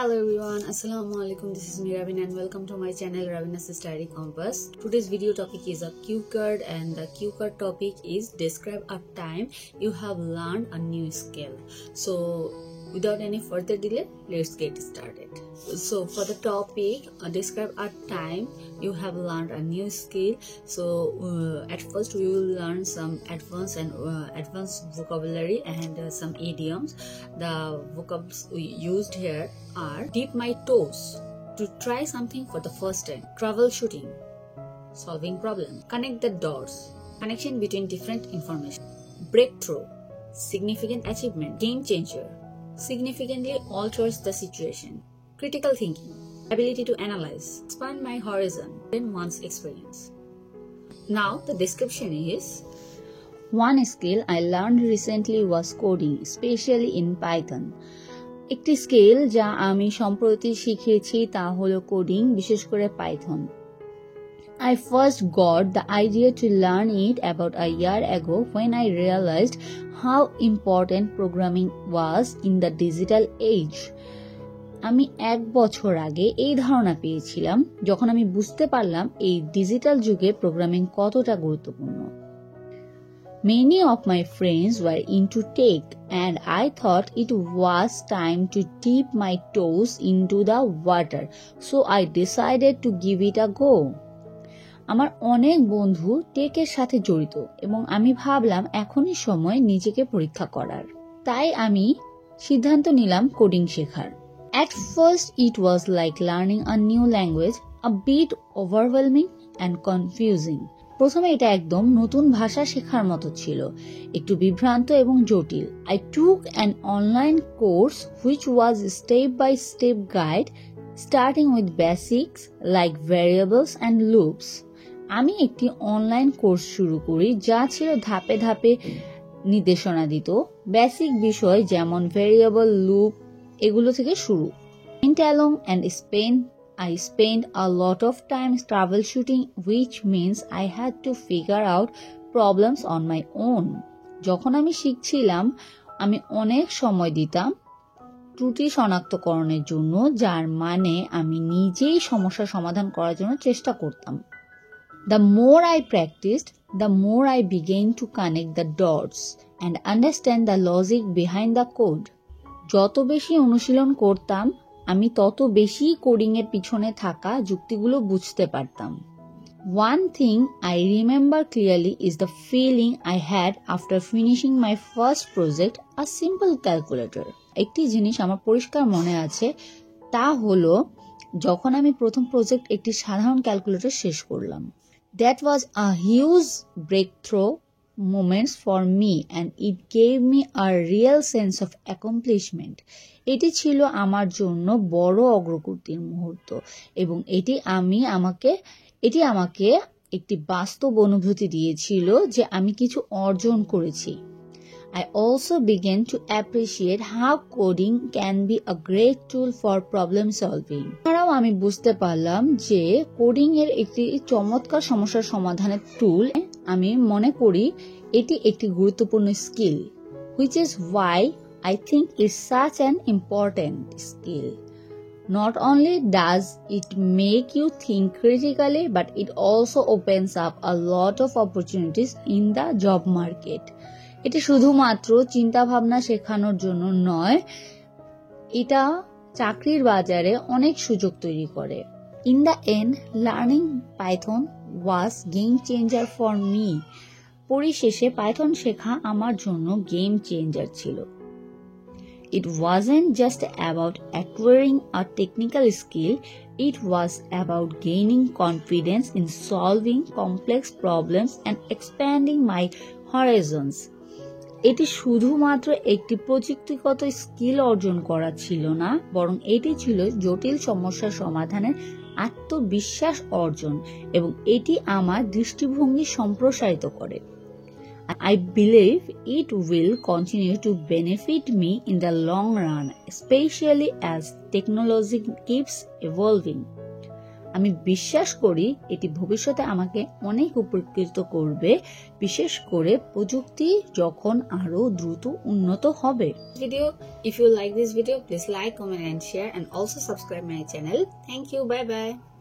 Hello everyone, Assalamu alaikum. This is me Ravin and welcome to my channel Ravina's Study Compass. Today's video topic is a cue card and the cue card topic is describe a time you have learned a new skill. So without any further delay, let's get started. So for the topic, describe a time you have learned a new skill. So at first we will learn some advanced vocabulary and some idioms. The vocabs we used here are dip my toes, to try something for the first time, troubleshooting, solving problem, connect the dots, connection between different information, breakthrough, significant achievement, game changer, significantly alters the situation, critical thinking, ability to analyze, expand my horizon, then one's experience. Now the description is: one skill I learned recently was coding, especially in Python. একটি skill যা আমি সম্প্রতি শিখেছি তা হলো coding, বিশেষ করে Python. I first got the idea to learn it about a year ago when I realized how important programming was in the digital age. আমি 1 বছর আগে এই ধারণা পেয়েছিলাম যখন আমি বুঝতে পারলাম এই ডিজিটাল যুগে প্রোগ্রামিং কতটা গুরুত্বপূর্ণ। Many of my friends were into tech and I thought it was time to dip my toes into the water, so I decided to give it a go. আমার অনেক বন্ধু টেকের সাথে জড়িত এবং আমি ভাবলাম এখনই সময় নিজেকে পরীক্ষা করার। তাই আমি সিদ্ধান্ত নিলাম কোডিং শেখার। At first it was like learning a new language, a bit overwhelming and confusing. প্রথমে এটা একদম নতুন ভাষা শেখার মতো ছিল, একটু বিভ্রান্ত এবং জটিল। I took an online course which was a step-by-step guide starting with basics like variables and loops. আমি একটি অনলাইন কোর্স শুরু করি যা ছিল ধাপে ধাপে নির্দেশনা দিত, বেসিক বিষয় যেমন ভেরিয়েবল, লুপ এগুলো থেকে শুরু। In Talong and Spain I spent a lot of time troubleshooting, which means I had to figure out problems on my own. যখন আমি শিখছিলাম আমি অনেক সময় দিতাম ত্রুটি শনাক্তকরণের জন্য, যার মানে আমি নিজেই সমস্যা সমাধান করার জন্য চেষ্টা করতাম। The more I practiced, the more I began to connect the dots and understand the logic behind the code. যত বেশি অনুশীলন করতাম আমি তত বেশি কোডিং এর পিছনে থাকা যুক্তিগুলো বুঝতে পারতাম। One thing I remember clearly is the feeling I had after finishing my first project, a simple calculator. একটি জিনিস আমার পরিষ্কার মনে আছে, তা হলো যখন আমি প্রথম প্রজেক্ট একটি সাধারণ ক্যালকুলেটর শেষ করলাম। That was a huge breakthrough moments for me and it gave me a real sense of accomplishment. এটি ছিল আমার জন্য বড় অগ্রগতির মুহূর্ত এবং এটি আমাকে একটি বাস্তব অনুভূতি দিয়েছিল যে আমি কিছু অর্জন করেছি। I also began to appreciate how coding can be a great tool for problem solving. এছাড়াও আমি বুঝতে পারলাম যে কোডিং এর একটি চমৎকার সমস্যার সমাধানের টুল। আমি মনে করি এটি একটি গুরুত্বপূর্ণ skill, which is why I think it's such an important skill. Not only does it make you think critically, but it also opens up a lot of opportunities in the job market. এটি শুধুমাত্র চিন্তা ভাবনা শেখানোর জন্য নয়, এটা চাকরির বাজারে অনেক সুযোগ তৈরি করে। In the end, learning Python was game changer for me. পরিশেষে পাইথন শেখা আমার জন্য গেম চেঞ্জার ছিল। It wasn't just about acquiring a technical skill, it was about gaining confidence in solving complex problems and expanding my horizons. এটি শুধুমাত্র একটি প্রযুক্তিগত skill অর্জন করা ছিল না, বরং এটি ছিল জটিল সমস্যা সমাধানের আত্মবিশ্বাস অর্জন এবং এটি আমার দৃষ্টিভঙ্গি সম্প্রসারিত করে। I believe it will continue to benefit me in the long run, especially as technology keeps evolving. আমি বিশ্বাস করি এটি ভবিষ্যতে আমাকে অনেক উপকৃত করবে, বিশেষ করে প্রযুক্তি যখন আরো দ্রুত উন্নত হবে। If you like this video, please like, comment and share, and also subscribe my channel. Thank you. Bye bye.